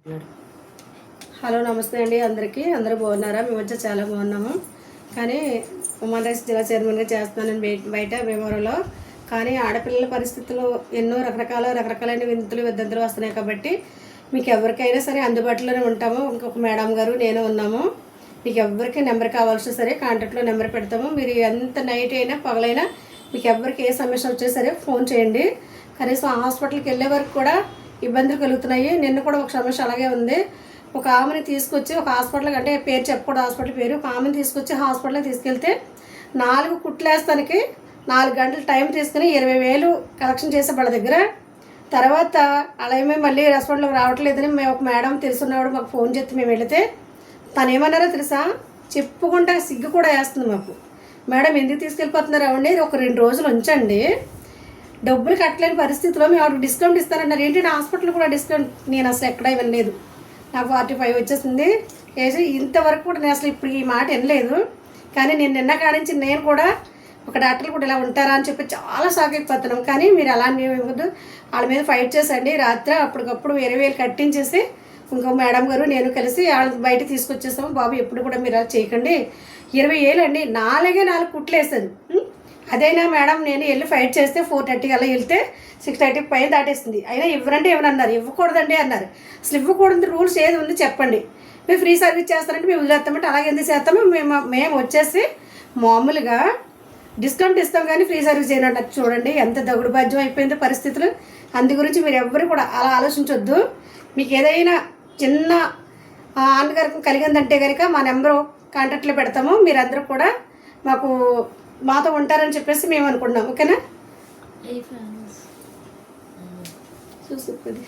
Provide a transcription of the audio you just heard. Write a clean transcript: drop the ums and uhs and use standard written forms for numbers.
Hello నమస్తే అండి అందరికీ. అందరూ బాగున్నారా? మేము వచ్చి చాలా బాగున్నాము. కానీ ఉమెన్ రైట్స్ జిల్లా చైర్మన్గా చేస్తున్నాను బయట భీమవరంలో. కానీ ఆడపిల్లల పరిస్థితులు ఎన్నో రకరకాలైన వింతలు వస్తున్నాయి కాబట్టి మీకు ఎవరికైనా సరే అందుబాటులోనే ఉంటాము. ఇంకొక మేడం గారు నేను ఉన్నాము. మీకు ఎవరికి నెంబర్ కావాల్సిన సరే కాంటాక్ట్లో నెంబర్ పెడతాము. మీరు ఎంత నైట్ అయినా పగలైనా మీకు ఎవరికి ఏ సమస్య వచ్చే సరే ఫోన్ చేయండి. కనీసం హాస్పిటల్కి వెళ్ళే వరకు కూడా ఇబ్బందులు కలుగుతున్నాయి. నిన్న కూడా ఒక సమస్య అలాగే ఉంది. ఒక ఆమెని తీసుకొచ్చి ఒక హాస్పిటల్కి, అంటే పేరు చెప్పకూడదు హాస్పిటల్ పేరు, ఒక ఆమెను తీసుకొచ్చి హాస్పిటల్కి తీసుకెళ్తే 4 కుట్లేస్తానికి 4 గంటలు టైం తీసుకుని 20,000 కలెక్షన్ చేసే వాళ్ళ దగ్గర. తర్వాత అలా ఏమీ మళ్ళీ హాస్పిటల్కి రావట్లేదని మేము ఒక మేడం తెలుసున్నవాడు మాకు ఫోన్ చేస్తే మేము వెళితే తను ఏమన్నారో తెలుసా? చెప్పుకుంటే సిగ్గు కూడా వేస్తుంది మాకు. మేడం ఎందుకు తీసుకెళ్ళిపోతున్నారు అవండి, ఒక 2 రోజులు ఉంచండి, డబ్బులు కట్టలేని పరిస్థితిలో మేము ఆవిడకి డిస్కౌంట్ ఇస్తానన్నారు. ఏంటి నా హాస్పిటల్ కూడా డిస్కౌంట్? నేను అసలు ఎక్కడ వినలేదు. నాకు 45 వచ్చేసింది ఏజ్. ఇంతవరకు కూడా నేను అసలు ఇప్పుడు ఈ మాట వినలేదు. కానీ నేను నిన్న కాడించి నేను కూడా ఒక డాక్టర్లు కూడా ఇలా ఉంటారా అని చెప్పి చాలా షాక్ అయిపోతున్నాం. కానీ మీరు అలా ఇవ్వద్దు, వాళ్ళ మీద ఫైట్ చేసండి. రాత్రి అప్పటికప్పుడు 20,000 కట్టించేసి ఇంకో మేడం గారు నేను కలిసి వాళ్ళ బయట తీసుకొచ్చేస్తాము. బాబు ఎప్పుడు కూడా మీరు అలా చేయకండి. 20,000 అండి, 4 కుట్లు వేసాను. అదైనా మేడం నేను వెళ్ళి ఫైట్ చేస్తే 4:30 అలా వెళ్తే 6:30 పైన దాటేస్తుంది. అయినా ఇవ్వరండి ఏమని అన్నారు. ఇవ్వకూడదండి అన్నారు. అసలు ఇవ్వకూడదు రూల్స్ ఏది ఉంది చెప్పండి. మేము ఫ్రీ సర్వీస్ చేస్తారంటే మేము వదిలేస్తామంటే అలాగే ఎందుకు చేస్తాము? మేము వచ్చేసి మామూలుగా డిస్కౌంట్ ఇస్తాం కానీ ఫ్రీ సర్వీస్ చేయనండి. చూడండి ఎంత దగుడు బాధ్యం అయిపోయిందో పరిస్థితులు. అందు గురించి మీరు ఎవ్వరు కూడా అలా ఆలోచించొద్దు. మీకు ఏదైనా చిన్న ఆనందకరం కలిగిందంటే కనుక మా నెంబరు కాంటాక్ట్లో పెడతాము. మీరందరూ కూడా మాతో ఉంటారని చెప్పేసి మేము అనుకుంటున్నాం. ఓకేనా? చూసుకోండి.